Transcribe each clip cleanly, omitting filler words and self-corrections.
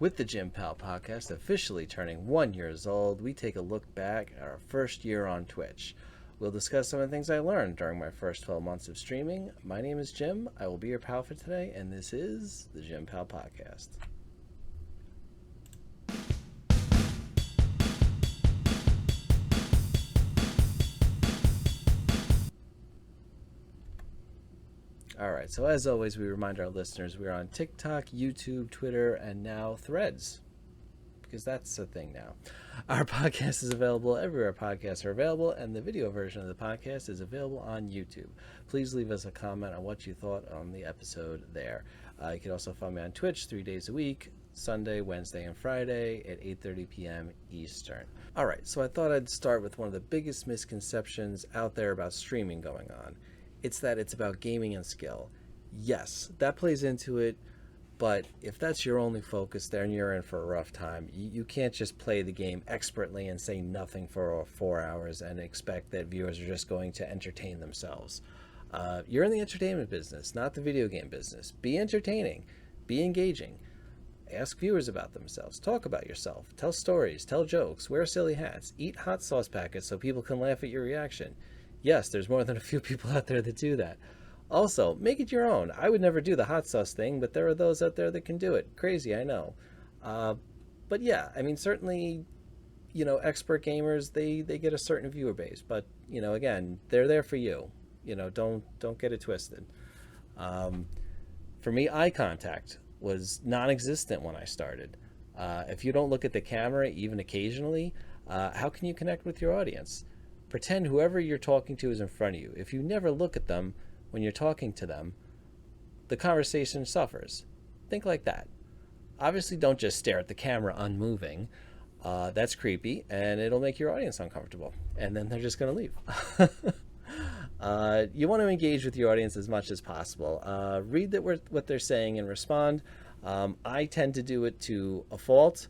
With the Jim Pal podcast officially turning 1 year old, we take a look back at our first year on Twitch. We'll discuss some of the things I learned during my first 12 months of streaming. My name is Jim. I will be your pal for today, and this is the Jim Pal podcast. All right, so as always, we remind our listeners we're on TikTok, YouTube, Twitter, and now Threads, because that's a thing now. Our podcast is available everywhere podcasts are available, and the video version of the podcast is available on YouTube. Please leave us a comment on what you thought on the episode there. You can also find me on Twitch 3 days a week, Sunday, Wednesday, and Friday at 8:30 p.m. Eastern. All right, so I thought I'd start with one of the biggest misconceptions out there about streaming going on. It's that it's about gaming and skill. Yes, that plays into it, but if that's your only focus, then you're in for a rough time. You can't just play the game expertly and say nothing for 4 hours and expect that viewers are just going to entertain themselves. You're in the entertainment business, not the video game business. Be entertaining, be engaging. Ask viewers about themselves, talk about yourself, tell stories, tell jokes, wear silly hats, eat hot sauce packets so people can laugh at your reaction. Yes, there's more than a few people out there that do that. Also, make it your own. I would never do the hot sauce thing, but there are those out there that can do it. Crazy, I know. But yeah, I mean, certainly, expert gamers, they get a certain viewer base. But, again, they're there for you. Don't get it twisted. For me, eye contact was non-existent when I started. If you don't look at the camera, even occasionally, how can you connect with your audience? Pretend whoever you're talking to is in front of you. If you never look at them when you're talking to them, the conversation suffers. Think like that. Obviously, don't just stare at the camera unmoving. That's creepy, and it'll make your audience uncomfortable. And then they're just going to leave. You want to engage with your audience as much as possible. Read what they're saying and respond. I tend to do it to a fault.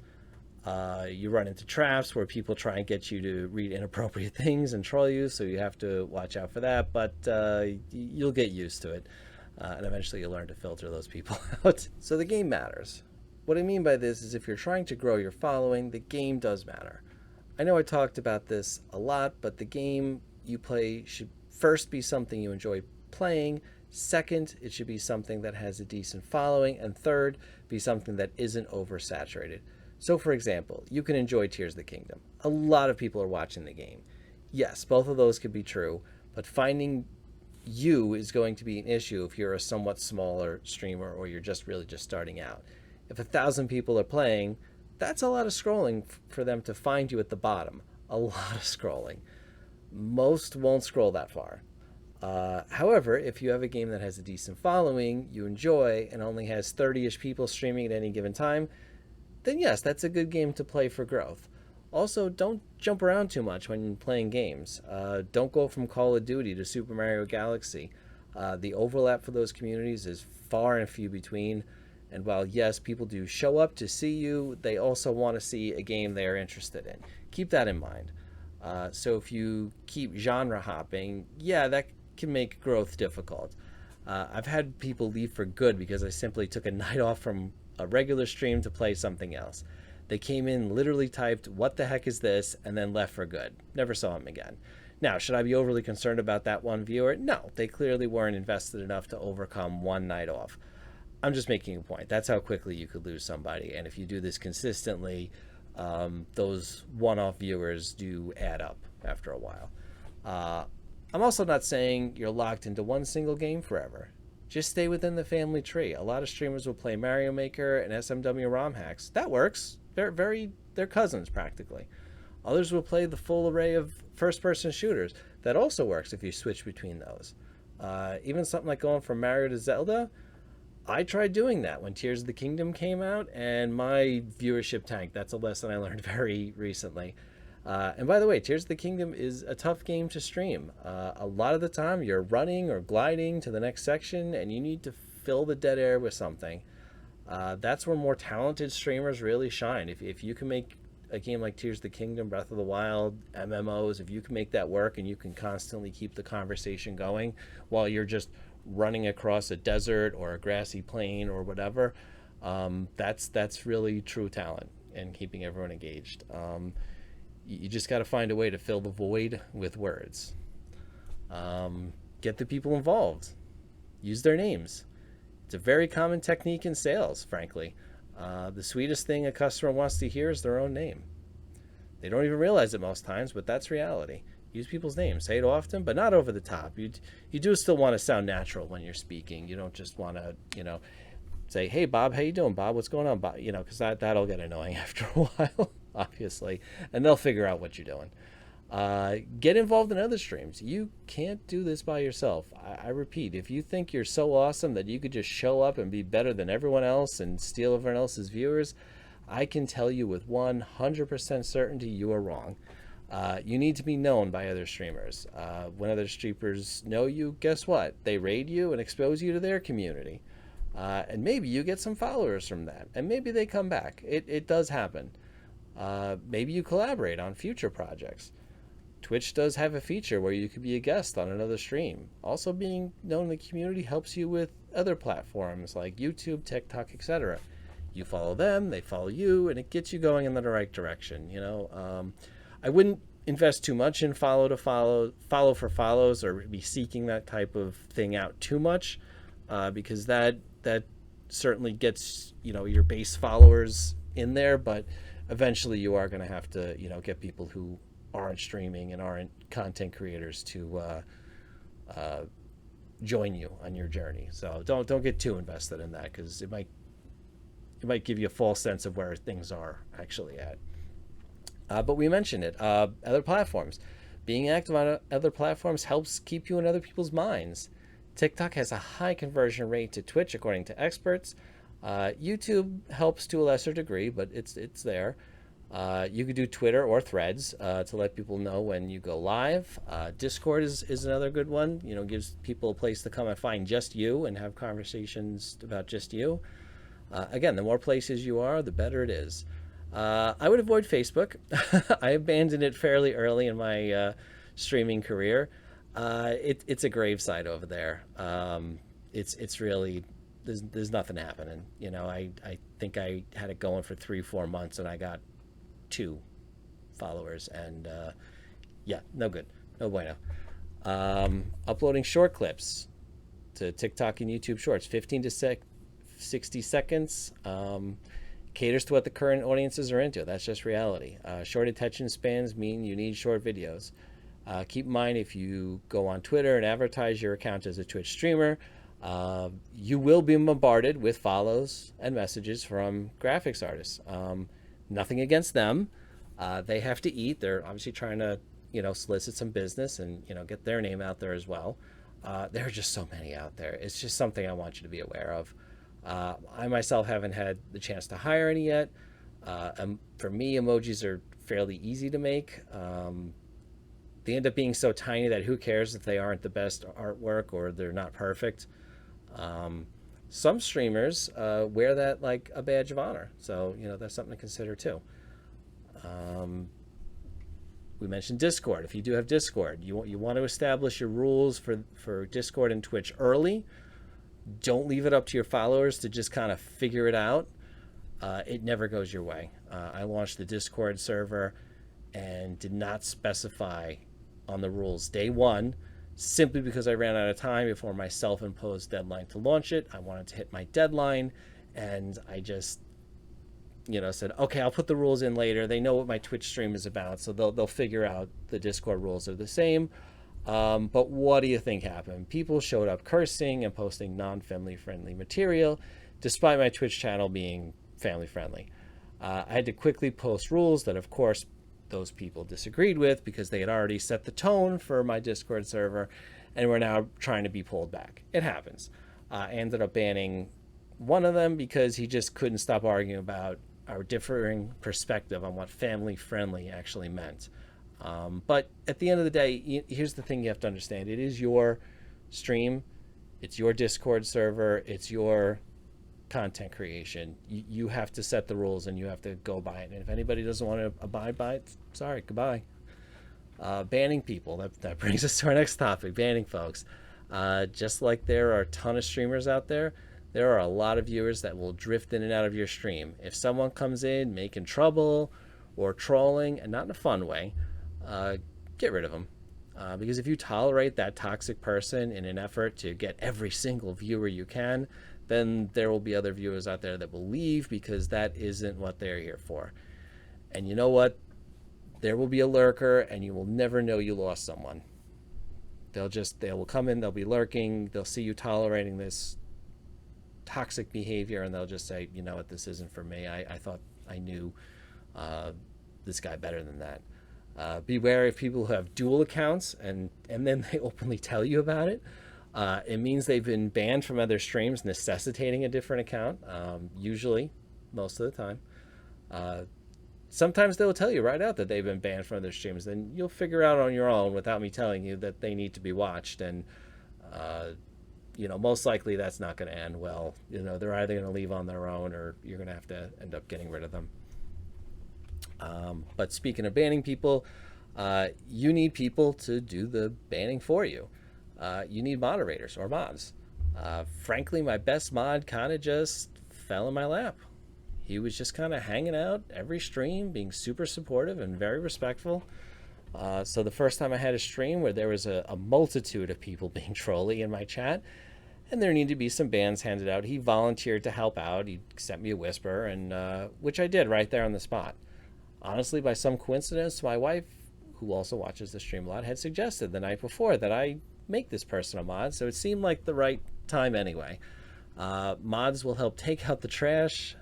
You run into traps where people try and get you to read inappropriate things and troll you, so you have to watch out for that, but you'll get used to it, and eventually you'll learn to filter those people out. So the game matters. What I mean by this is if you're trying to grow your following, the game does matter. I know I talked about this a lot, but the game you play should first be something you enjoy playing. Second, it should be something that has a decent following. And third, be something that isn't oversaturated. So, for example, you can enjoy Tears of the Kingdom. A lot of people are watching the game. Yes, both of those could be true, but finding you is going to be an issue if you're a somewhat smaller streamer or you're just starting out. If 1,000 people are playing, that's a lot of scrolling for them to find you at the bottom. A lot of scrolling. Most won't scroll that far. However, if you have a game that has a decent following, you enjoy, and only has 30-ish people streaming at any given time, then yes, that's a good game to play for growth. Also, don't jump around too much when playing games. Don't go from Call of Duty to Super Mario Galaxy. The overlap for those communities is far and few between. And while, yes, people do show up to see you, they also want to see a game they are interested in. Keep that in mind. So if you keep genre hopping, yeah, that can make growth difficult. I've had people leave for good because I simply took a night off from a regular stream to play something else. They came in, literally typed, "What the heck is this?" and then left for good. Never saw him again. Now, should I be overly concerned about that one viewer? No, they clearly weren't invested enough to overcome one night off. I'm just making a point. That's how quickly you could lose somebody. And if you do this consistently, those one-off viewers do add up after a while. I'm also not saying you're locked into one single game forever. Just stay within the family tree. A lot of streamers will play Mario Maker and SMW ROM hacks. That works. They're cousins practically. Others will play the full array of first-person shooters. That also works if you switch between those. Even something like going from Mario to Zelda, I tried doing that when Tears of the Kingdom came out, and my viewership tanked. That's a lesson I learned very recently. And by the way, Tears of the Kingdom is a tough game to stream. A lot of the time you're running or gliding to the next section and you need to fill the dead air with something. That's where more talented streamers really shine. If you can make a game like Tears of the Kingdom, Breath of the Wild, MMOs, if you can make that work and you can constantly keep the conversation going while you're just running across a desert or a grassy plain or whatever, That's really true talent and keeping everyone engaged. You just got to find a way to fill the void with words. Get the people involved. Use their names. It's a very common technique in sales, frankly. The sweetest thing a customer wants to hear is their own name. They don't even realize it most times, but that's reality. Use people's names. Say it often, but not over the top. You do still want to sound natural when you're speaking. You don't just want to, say, "Hey, Bob, how you doing, Bob? What's going on, Bob?" Because that'll get annoying after a while, obviously, and they'll figure out what you're doing. Get involved in other streams. You can't do this by yourself. I repeat, if you think you're so awesome that you could just show up and be better than everyone else and steal everyone else's viewers, I can tell you with 100% certainty you are wrong. You need to be known by other streamers. When other streamers know you, guess what? They raid you and expose you to their community. And maybe you get some followers from that. And maybe they come back. It does happen. Maybe you collaborate on future projects. Twitch does have a feature where you could be a guest on another stream. Also, being known in the community helps you with other platforms like YouTube, TikTok, etc. You follow them, they follow you, and it gets you going in the right direction. I wouldn't invest too much in follow for follows, or be seeking that type of thing out too much, because that certainly gets your base followers in there, but eventually you are going to have to get people who aren't streaming and aren't content creators to join you on your journey. So don't get too invested in that, because it might give you a false sense of where things are actually at. But we mentioned it. Other platforms. Being active on other platforms helps keep you in other people's minds. TikTok has a high conversion rate to Twitch, according to experts. YouTube helps to a lesser degree, but it's there. You could do Twitter or Threads to let people know when you go live. Discord is another good one. Gives people a place to come and find just you and have conversations about just you. Again, the more places you are, the better it is. I would avoid Facebook. I abandoned it fairly early in my streaming career. It's a gravesite over there. It's really there's nothing happening. I think I had it going for 3-4 months and I got 2 followers, and no good, no bueno. Uploading short clips to TikTok and YouTube Shorts, 15 to 60 seconds, caters to what the current audiences are into. That's just reality. Short attention spans mean you need short videos. Keep in mind, if you go on Twitter and advertise your account as a Twitch streamer, you will be bombarded with follows and messages from graphics artists. Nothing against them. They have to eat. They're obviously trying to, solicit some business and, get their name out there as well. There are just so many out there. It's just something I want you to be aware of. I myself haven't had the chance to hire any yet. For me, emojis are fairly easy to make. They end up being so tiny that who cares if they aren't the best artwork or they're not perfect. Some streamers wear that like a badge of honor. So, that's something to consider too. We mentioned Discord. If you do have Discord, you want to establish your rules for Discord and Twitch early. Don't leave it up to your followers to just kind of figure it out. It never goes your way. I launched the Discord server and did not specify on the rules day one, simply because I ran out of time before my self-imposed deadline to launch it. I wanted to hit my deadline, and I just, said, okay, I'll put the rules in later. They know what my Twitch stream is about, so they'll figure out the Discord rules are the same. But what do you think happened? People showed up cursing and posting non-family friendly material, despite my Twitch channel being family friendly. I had to quickly post rules that, of course, those people disagreed with, because they had already set the tone for my Discord server and were now trying to be pulled back. It happens. I ended up banning one of them because he just couldn't stop arguing about our differing perspective on what family friendly actually meant. But at the end of the day, here's the thing you have to understand. It is your stream. It's your Discord server. It's your content creation. You have to set the rules and you have to go by it. And if anybody doesn't want to abide by it, sorry, goodbye. Banning people. That brings us to our next topic, banning folks. Just like there are a ton of streamers out there, There are a lot of viewers that will drift in and out of your stream. If someone comes in making trouble or trolling, and not in a fun way, get rid of them. Because if you tolerate that toxic person in an effort to get every single viewer you can, then there will be other viewers out there that will leave because that isn't what they're here for. And you know what? There will be a lurker, and you will never know you lost someone. They will come in, they'll be lurking, they'll see you tolerating this toxic behavior, and they'll just say, you know what, this isn't for me. I thought I knew this guy better than that. Beware of people who have dual accounts and then they openly tell you about it. It means they've been banned from other streams, necessitating a different account, usually, most of the time. Sometimes they'll tell you right out that they've been banned from other streams. Then you'll figure out on your own without me telling you that they need to be watched. And, most likely that's not going to end well. They're either going to leave on their own or you're going to have to end up getting rid of them. But speaking of banning people, you need people to do the banning for you. You need moderators or mods. Frankly, my best mod kind of just fell in my lap. He was just kind of hanging out every stream, being super supportive and very respectful. So the first time I had a stream where there was a multitude of people being trolly in my chat, and there needed to be some bans handed out, he volunteered to help out. He sent me a whisper, and which I did right there on the spot. Honestly, by some coincidence, my wife, who also watches the stream a lot, had suggested the night before that I make this person a mod, so it seemed like the right time anyway. Mods will help take out the trash,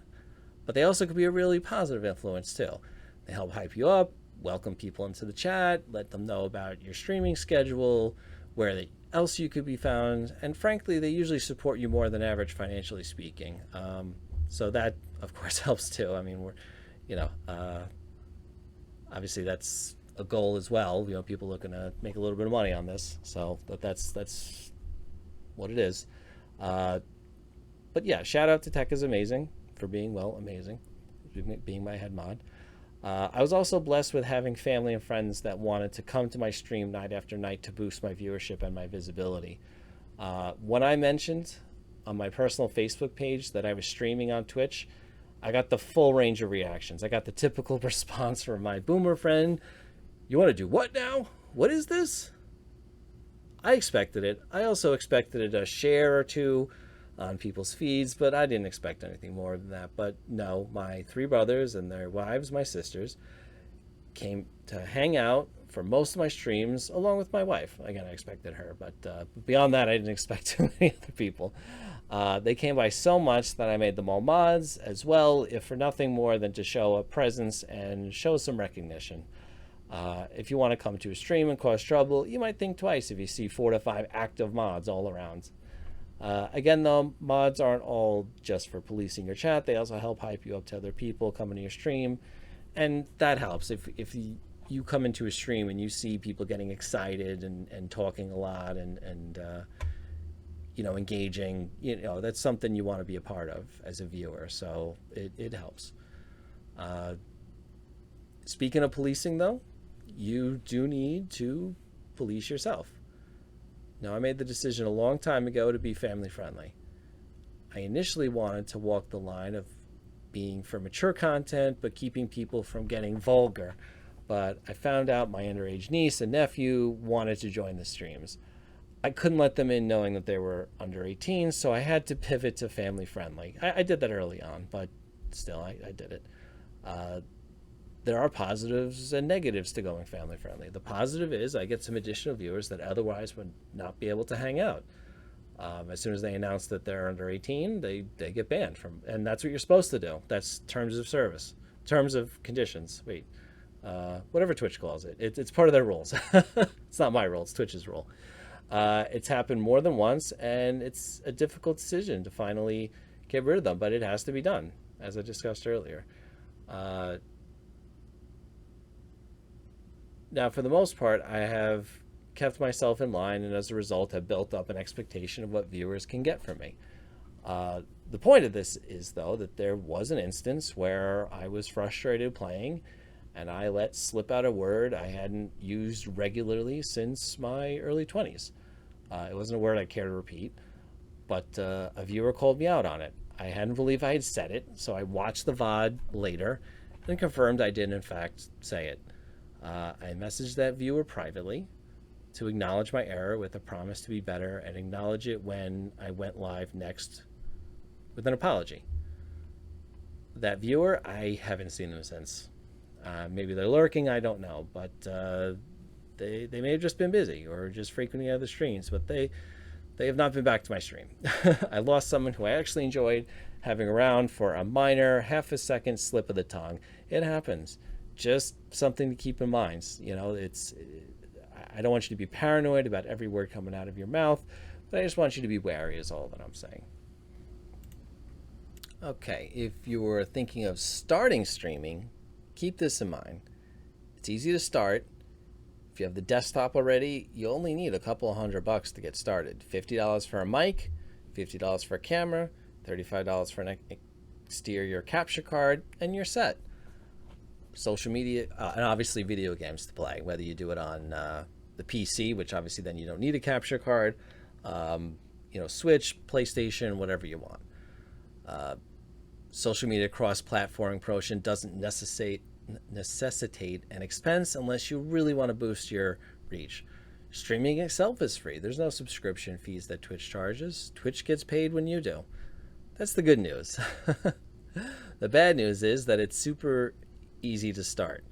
but they also could be a really positive influence too. They help hype you up, welcome people into the chat, let them know about your streaming schedule, where else you could be found, and frankly, they usually support you more than average financially speaking. So that, of course, helps too. I mean, obviously that's a goal as well. People looking to make a little bit of money on this, so that's what it is. But yeah, shout out to Tech is Amazing for being amazing, being my head mod. I was also blessed with having family and friends that wanted to come to my stream night after night to boost my viewership and my visibility. When I mentioned on my personal Facebook page that I was streaming on Twitch, I got the full range of reactions. I got the typical response from my boomer friend. You want to do what now? What is this? I expected it. I also expected a share or two on people's feeds, but I didn't expect anything more than that. But no, my 3 brothers and their wives, my sisters, came to hang out for most of my streams, along with my wife. Again, I expected her, but beyond that, I didn't expect too many other people. They came by so much that I made them all mods as well, if for nothing more than to show a presence and show some recognition. If you want to come to a stream and cause trouble, you might think twice if you see 4 to 5 active mods all around. Again, though, mods aren't all just for policing your chat. They also help hype you up to other people coming to your stream, and that helps. If you come into a stream and you see people getting excited and talking a lot and engaging, that's something you want to be a part of as a viewer. So it helps. Speaking of policing, though, you do need to police yourself. Now, I made the decision a long time ago to be family friendly. I initially wanted to walk the line of being for mature content, but keeping people from getting vulgar. But I found out my underage niece and nephew wanted to join the streams. I couldn't let them in knowing that they were under 18, so I had to pivot to family friendly. I did that early on, but still, I did it. There are positives and negatives to going family friendly. The positive is I get some additional viewers that otherwise would not be able to hang out. As soon as they announce that they're under 18, they get banned from, and that's what you're supposed to do. That's terms of service, terms of conditions. Whatever Twitch calls it. It's part of their rules. It's not my rule, it's Twitch's rule. It's happened more than once, and it's a difficult decision to finally get rid of them, but it has to be done, as I discussed earlier. Now, for the most part, I have kept myself in line, and as a result, have built up an expectation of what viewers can get from me. The point of this is, though, that there was an instance where I was frustrated playing, and I let slip out a word I hadn't used regularly since my early 20s. It wasn't a word I care to repeat, but a viewer called me out on it. I hadn't believed I had said it, so I watched the VOD later and confirmed I did, in fact, say it. I messaged that viewer privately to acknowledge my error with a promise to be better and acknowledge it when I went live next with an apology. That viewer, I haven't seen them since. Maybe they're lurking, I don't know, but they may have just been busy or just frequenting other streams, but they have not been back to my stream. I lost someone who I actually enjoyed having around for a minor half a second slip of the tongue. It happens. Just something to keep in mind. You know, I don't want you to be paranoid about every word coming out of your mouth, but I just want you to be wary is all that I'm saying. Okay, if you're thinking of starting streaming, keep this in mind. It's easy to start. If you have the desktop already, you only need a couple $100 to get started. $50 for a mic, $50 for a camera, $35 for an exterior capture card, and you're set. Social media, and obviously video games to play, whether you do it on the PC, which obviously then you don't need a capture card, Switch, PlayStation, whatever you want. Social media cross-platform promotion doesn't necessitate an expense unless you really want to boost your reach. Streaming itself is free. There's no subscription fees that Twitch charges. Twitch gets paid when you do. That's the good news. The bad news is that it's super easy to start.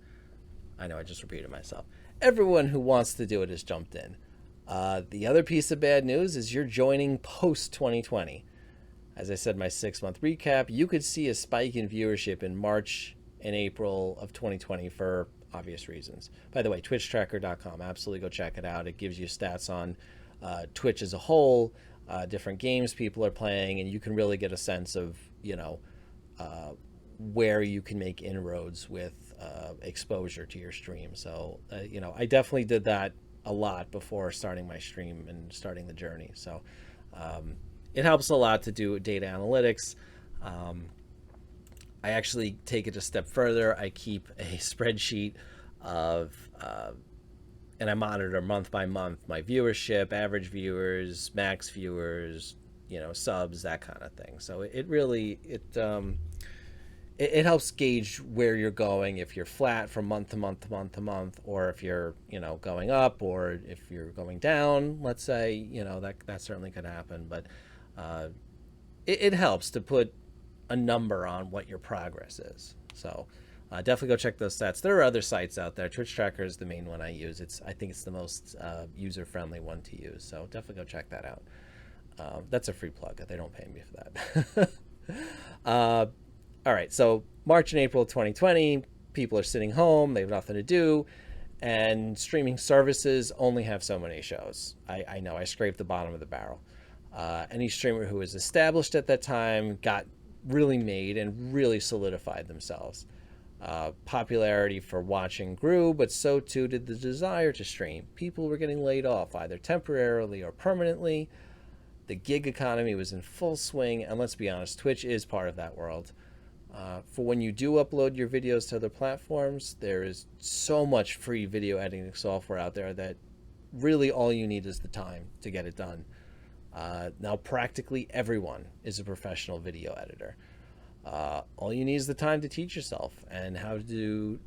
I know I just repeated myself. Everyone who wants to do it has jumped in. The other piece of bad news is you're joining post 2020. As I said, my 6-month recap, you could see a spike in viewership in March and April of 2020 for obvious reasons. By the way, twitchtracker.com, absolutely go check it out. It gives you stats on Twitch as a whole, different games people are playing, and you can really get a sense of, where you can make inroads with exposure to your stream. So, I definitely did that a lot before starting my stream and starting the journey. So, it helps a lot to do data analytics. I actually take it a step further. I keep a spreadsheet of, and I monitor month by month my viewership, average viewers, max viewers, subs, that kind of thing. So it really helps gauge where you're going, if you're flat from month to month to month to month, or if you're going up, or if you're going down. Let's say that certainly could happen, but it helps to put a number on what your progress is. So definitely go check those stats. There are other sites out there. Twitch Tracker is the main one I use. I think it's the most user-friendly one to use. So definitely go check that out. That's a free plug. They don't pay me for that. All right. So March and April 2020, people are sitting home. They have nothing to do. And streaming services only have so many shows. I know. I scraped the bottom of the barrel. Any streamer who was established at that time got really made and really solidified themselves. Popularity for watching grew, but so too did the desire to stream. People were getting laid off, either temporarily or permanently. The gig economy was in full swing, and let's be honest, Twitch is part of that world. For when you do upload your videos to other platforms, there is so much free video editing software out there that really all you need is the time to get it done. Now, practically everyone is a professional video editor. All you need is the time to teach yourself and how to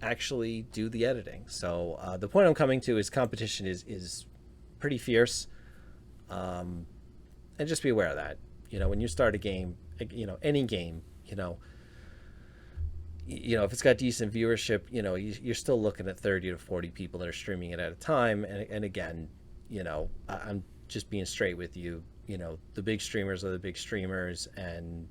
actually do the editing. So the point I'm coming to is competition is pretty fierce. And just be aware of that. When you start a game, any game, if it's got decent viewership, you're still looking at 30 to 40 people that are streaming it at a time. And again, I'm just being straight with you. The big streamers are the big streamers, and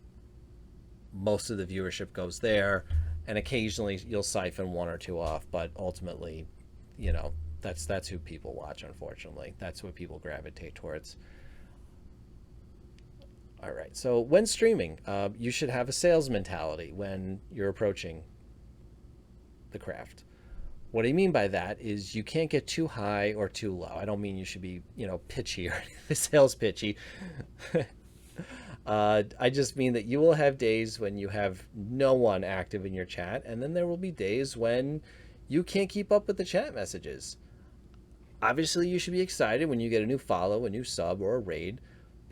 most of the viewership goes there, and occasionally you'll siphon one or two off, but ultimately, that's who people watch. Unfortunately, that's what people gravitate towards. All right, so when streaming, you should have a sales mentality when you're approaching the craft. What I mean by that is you can't get too high or too low. I don't mean you should be, pitchy or sales pitchy. I just mean that you will have days when you have no one active in your chat, and then there will be days when you can't keep up with the chat messages. Obviously, you should be excited when you get a new follow, a new sub, or a raid,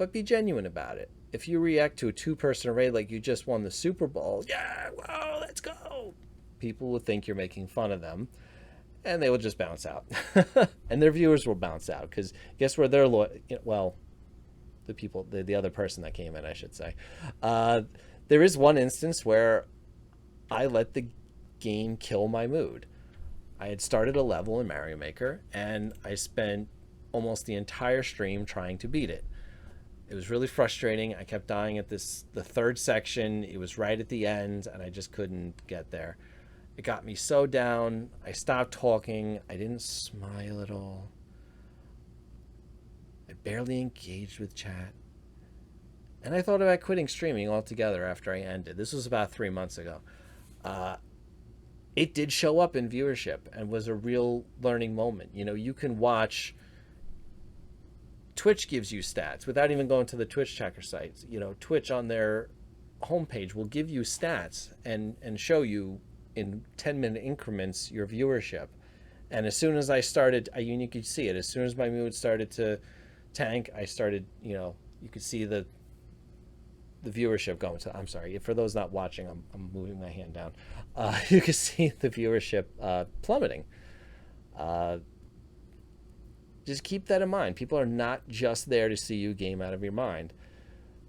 but be genuine about it. If you react to a two-person raid like you just won the Super Bowl, yeah, whoa, let's go, people will think you're making fun of them, and they will just bounce out. And their viewers will bounce out, because guess where they're well, the other person that came in, I should say. There is one instance where I let the game kill my mood. I had started a level in Mario Maker, and I spent almost the entire stream trying to beat it. It was really frustrating. I kept dying at the third section. It was right at the end, and I just couldn't get there. It got me so down. I stopped talking. I didn't smile at all. I barely engaged with chat. And I thought about quitting streaming altogether after I ended. This was about 3 months ago. It did show up in viewership and was a real learning moment. You know, you can watch... Twitch gives you stats without even going to the Twitch checker sites. You know, Twitch on their homepage will give you stats and show you in 10-minute increments your viewership. And as soon as I started, you could see it. As soon as my mood started to tank, I started, you know, you could see the viewership going to, I'm sorry, for those not watching, I'm moving my hand down. You can see the viewership plummeting. Just keep that in mind. People are not just there to see you game out of your mind.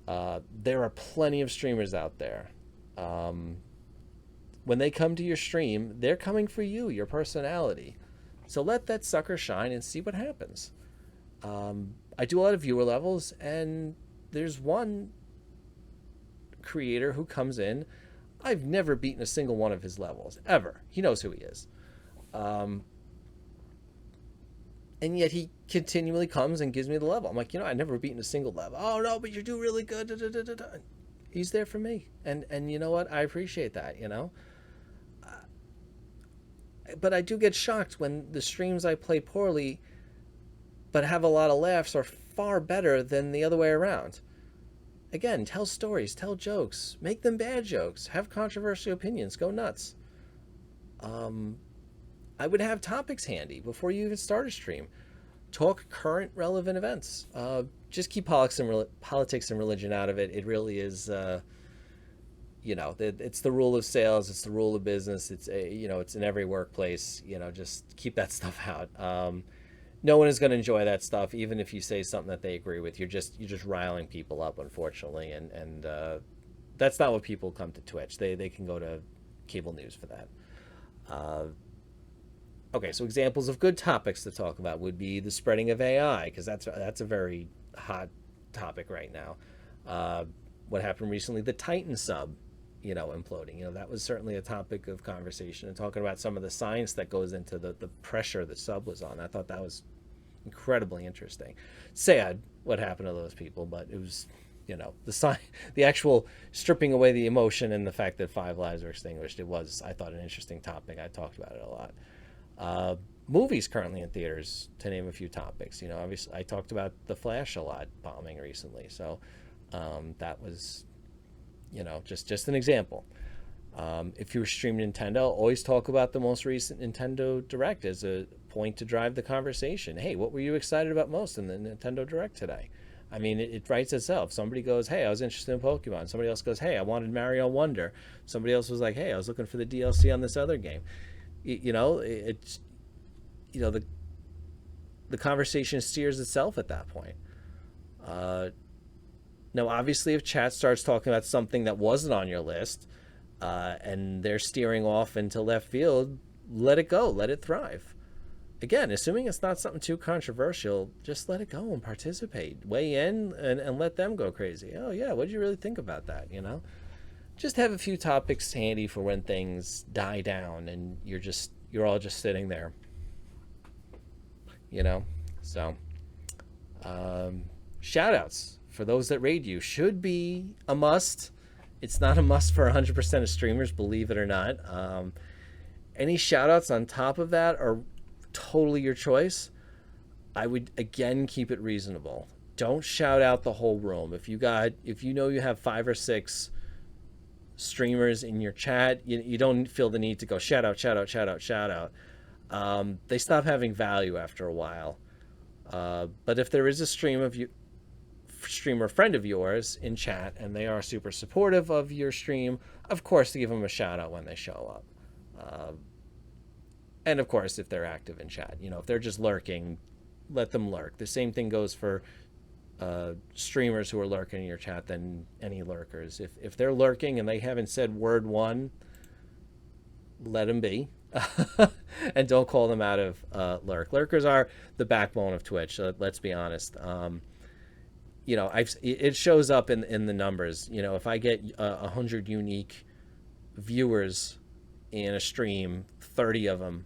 There are plenty of streamers out there. When they come to your stream, they're coming for you, your personality. So let that sucker shine and see what happens. I do a lot of viewer levels, and there's one creator who comes in. I've never beaten a single one of his levels, ever. He knows who he is. And yet he continually comes and gives me the level. I'm like, you know, I've never beaten a single level. Oh, no, but you do really good. Da, da, da, da, da. He's there for me. And you know what? I appreciate that, you know? But I do get shocked when the streams I play poorly but have a lot of laughs are far better than the other way around. Again, tell stories, tell jokes, make them bad jokes, have controversial opinions, go nuts. I would have topics handy before you even start a stream. Talk current relevant events. Just keep politics and religion out of it. It really is, you know, it's the rule of sales. It's the rule of business. It's you know, it's in every workplace. You know, just keep that stuff out. No one is going to enjoy that stuff, even if you say something that they agree with. You're just riling people up, unfortunately, and that's not what people come to Twitch. They can go to cable news for that. Okay, so examples of good topics to talk about would be the spreading of AI, because that's a very hot topic right now. What happened recently, the Titan sub, you know, imploding. You know, that was certainly a topic of conversation, and talking about some of the science that goes into the pressure the sub was on. I thought that was incredibly interesting. Sad what happened to those people, but it was, you know, the actual stripping away the emotion and the fact that 5 lives were extinguished. It was, I thought, an interesting topic. I talked about it a lot. Movies currently in theaters, to name a few topics. You know, obviously I talked about The Flash a lot bombing recently, so that was, you know, just an example. If you stream Nintendo, always talk about the most recent Nintendo Direct as a point to drive the conversation. Hey, what were you excited about most in the Nintendo Direct today? I mean, it writes itself. Somebody goes, hey, I was interested in Pokemon. Somebody else goes, hey, I wanted Mario Wonder. Somebody else was like, hey, I was looking for the DLC on this other game. You know, it's, you know, the conversation steers itself at that point. Now, obviously, if chat starts talking about something that wasn't on your list, and they're steering off into left field, let it go, let it thrive. Again, assuming it's not something too controversial, just let it go and participate. Weigh in and let them go crazy. Oh, yeah, what did you really think about that, you know? Just have a few topics handy for when things die down and you're all just sitting there, you know? So, shout outs for those that raid you should be a must. It's not a must for 100% of streamers, believe it or not. Any shout outs on top of that are totally your choice. I would, again, keep it reasonable. Don't shout out the whole room. If you know you have 5 or 6 streamers in your chat, you don't feel the need to go shout out, shout out, shout out, shout out. They stop having value after a while. But if there is a stream of you, streamer friend of yours in chat and they are super supportive of your stream, of course, to give them a shout out when they show up. And of course, if they're active in chat, if they're just lurking, let them lurk. The same thing goes for streamers who are lurking in your chat than any lurkers. If they're lurking and they haven't said word one, let them be. And don't call them out of lurk. Lurkers are the backbone of Twitch. Let's be honest. It shows up in the numbers. If I get 100 unique viewers in a stream, 30 of them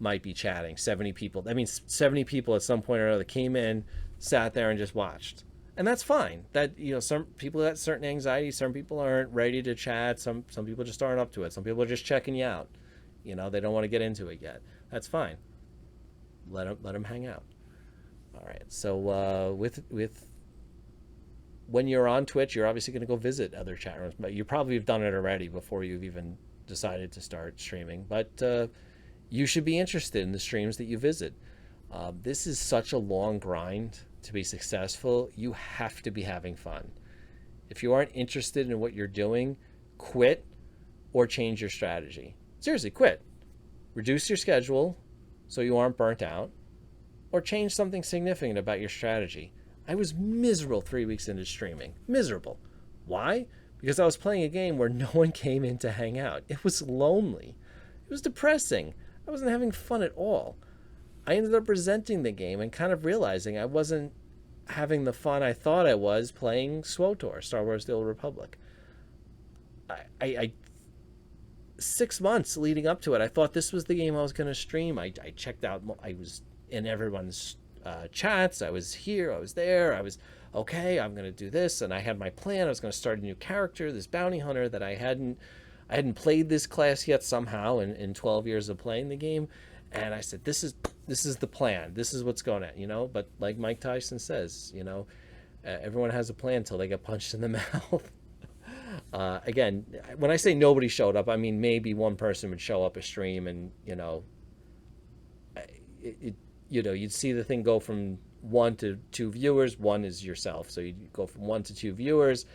might be chatting. 70 people. That means 70 people at some point or another came in, sat there, and just watched. And that's fine. That some people have certain anxiety. Some people aren't ready to chat. Some people just aren't up to it. Some people are just checking you out. They don't want to get into it yet. That's fine. Let them hang out. All right. So with when you're on Twitch, you're obviously going to go visit other chat rooms, but you probably have done it already before you've even decided to start streaming. But you should be interested in the streams that you visit. This is such a long grind to be successful. You have to be having fun. If you aren't interested in what you're doing, quit or change your strategy. Seriously, quit. Reduce your schedule so you aren't burnt out, or change something significant about your strategy. I was miserable 3 weeks into streaming. Miserable. Why? Because I was playing a game where no one came in to hang out. It was lonely. It was depressing. I wasn't having fun at all. I ended up resenting the game and kind of realizing I wasn't having the fun I thought I was playing SWTOR, Star Wars The Old Republic. I 6 months leading up to it, I thought this was the game I was going to stream. I checked out, I was in everyone's chats. I was here, I was there. I was, okay, I'm going to do this. And I had my plan. I was going to start a new character, this bounty hunter that I hadn't played this class yet somehow in 12 years of playing the game. And I said, this is the plan. This is what's going on, But like Mike Tyson says, everyone has a plan until they get punched in the mouth. Again, when I say nobody showed up, I mean maybe one person would show up a stream and, you'd see the thing go from 1 to 2 viewers. 1 is yourself. So you'd go from 1 to 2 viewers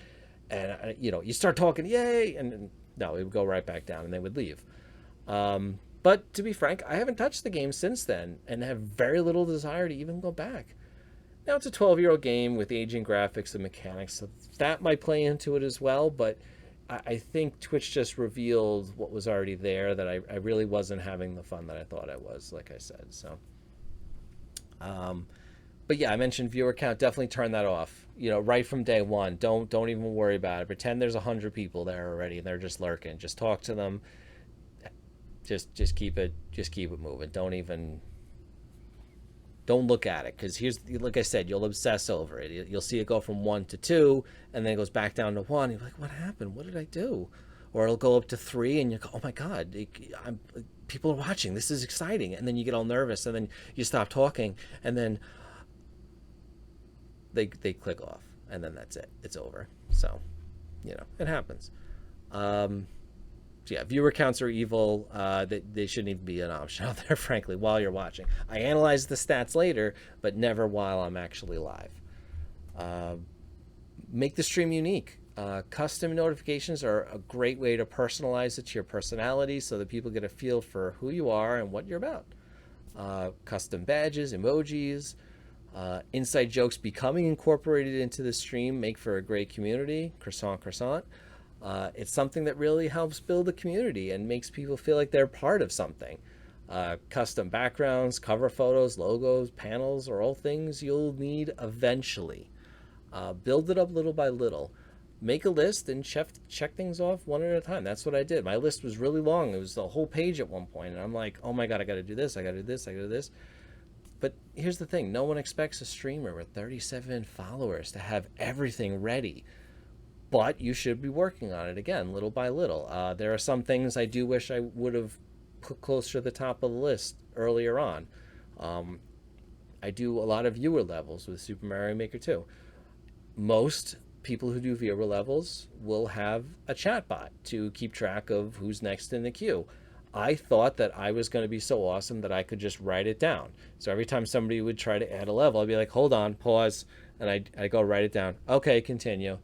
and, you start talking, yay. And no, it would go right back down and they would leave. But to be frank, I haven't touched the game since then and have very little desire to even go back. Now, it's a 12-year-old game with aging graphics and mechanics, so that might play into it as well, but I think Twitch just revealed what was already there, that I really wasn't having the fun that I thought I was, like I said. So, but yeah, I mentioned viewer count. Definitely turn that off, right from day one. Don't even worry about it. Pretend there's 100 people there already and they're just lurking. Just talk to them. Just keep it moving. Don't look at it, because here's, like I said, you'll obsess over it. You'll see it go from 1 to 2, and then it goes back down to 1. You're like, what happened? What did I do? Or it'll go up to 3, and you go, oh my God, people are watching. This is exciting. And then you get all nervous, and then you stop talking, and then they click off, and then that's it. It's over. So, it happens. Yeah, viewer counts are evil. They shouldn't even be an option out there, frankly, while you're watching. I analyze the stats later, but never while I'm actually live. Make the stream unique. Custom notifications are a great way to personalize it to your personality so that people get a feel for who you are and what you're about. Custom badges, emojis, inside jokes becoming incorporated into the stream make for a great community. Croissant, croissant. It's something that really helps build a community and makes people feel like they're part of something. Custom backgrounds, cover photos, logos, panels are all things you'll need eventually. Build it up little by little. Make a list and check things off one at a time. That's what I did. My list was really long. It was the whole page at one point, and I'm like, oh my God, I got to do this, I got to do this, I got to do this. But here's the thing. No one expects a streamer with 37 followers to have everything ready. But you should be working on it, again, little by little. There are some things I do wish I would have put closer to the top of the list earlier on. I do a lot of viewer levels with Super Mario Maker 2. Most people who do viewer levels will have a chat bot to keep track of who's next in the queue. I thought that I was going to be so awesome that I could just write it down. So every time somebody would try to add a level, I'd be like, hold on, pause, and I'd go write it down. Okay, continue.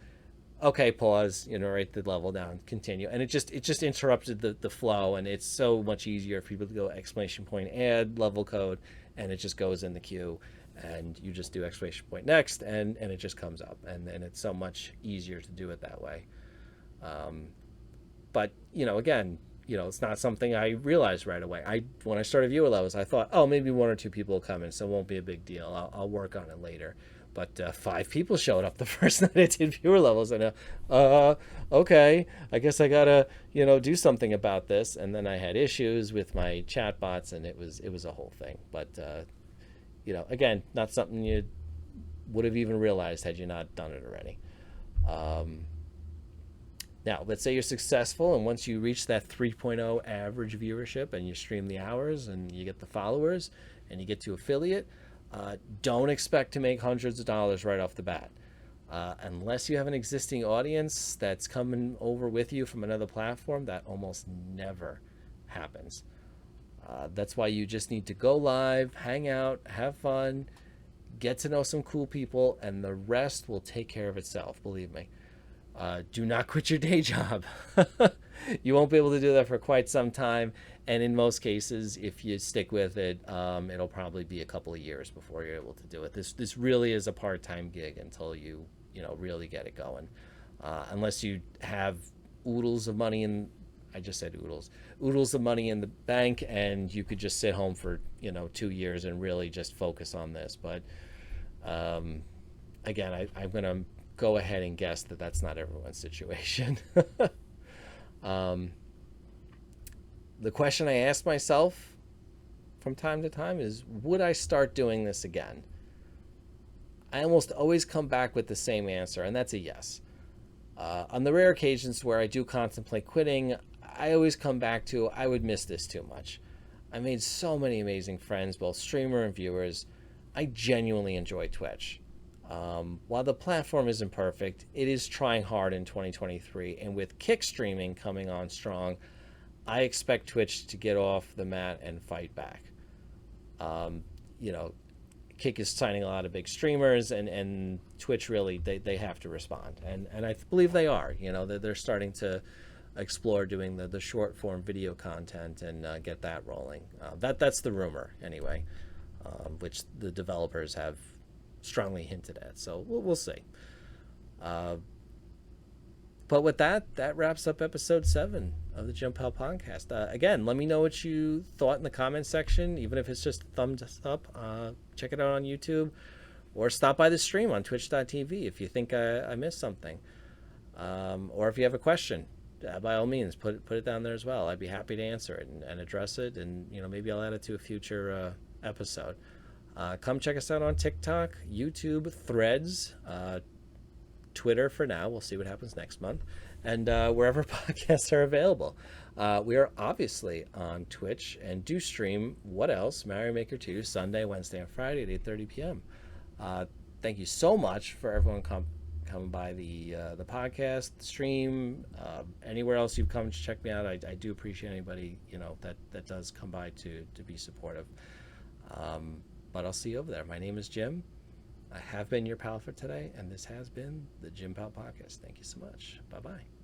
Okay, pause, write the level down, continue. And it just interrupted the flow, and it's so much easier for people to go exclamation point, add level code, and it just goes in the queue, and you just do exclamation point next, and it just comes up, and it's so much easier to do it that way. But again, it's not something I realized right away. When I started viewer levels, I thought, oh, maybe one or two people will come in, so it won't be a big deal. I'll work on it later. But 5 people showed up the first night I did viewer levels, and okay, I guess I gotta do something about this. And then I had issues with my chat bots, and it was a whole thing. But again, not something you would have even realized had you not done it already. Now, let's say you're successful, and once you reach that 3.0 average viewership, and you stream the hours, and you get the followers, and you get to affiliate, don't expect to make hundreds of dollars right off the bat. Unless you have an existing audience that's coming over with you from another platform, that almost never happens. That's why you just need to go live, hang out, have fun, get to know some cool people, and the rest will take care of itself, believe me. Do not quit your day job. You won't be able to do that for quite some time. And in most cases, if you stick with it, it'll probably be a couple of years before you're able to do it. This really is a part-time gig until you really get it going. Unless you have oodles of money in, I just said oodles of money in the bank, and you could just sit home for 2 years and really just focus on this. But again, I'm gonna go ahead and guess that that's not everyone's situation. The question I ask myself from time to time is, would I start doing this again? I almost always come back with the same answer, and that's a yes. On the rare occasions where I do contemplate quitting, I always come back to, I would miss this too much. I made so many amazing friends, both streamer and viewers. I genuinely enjoy Twitch. While the platform isn't perfect, it is trying hard in 2023, and with Kick streaming coming on strong, I expect Twitch to get off the mat and fight back. Kick is signing a lot of big streamers, and Twitch really, they have to respond, and I believe they are. They're starting to explore doing the short form video content and get that rolling. That's the rumor anyway, which the developers have strongly hinted at. So we'll see. But with that wraps up episode 7 of the Jim Pal podcast. Again, let me know what you thought in the comments section, even if it's just thumbs up. Check it out on YouTube, or stop by the stream on twitch.tv if you think I missed something. Or if you have a question, by all means, put it down there as well. I'd be happy to answer it and address it, and maybe I'll add it to a future episode. Come check us out on TikTok, YouTube, Threads, Twitter for now. We'll see what happens next month. And wherever podcasts are available. We are obviously on Twitch and do stream What Else? Mario Maker 2, Sunday, Wednesday, and Friday at 8:30 p.m. Thank you so much for everyone coming by the podcast, the stream, anywhere else you've come to check me out. I do appreciate anybody that does come by to be supportive. But I'll see you over there. My name is Jim. I have been your pal for today, and this has been the Jim Pal Podcast. Thank you so much. Bye-bye.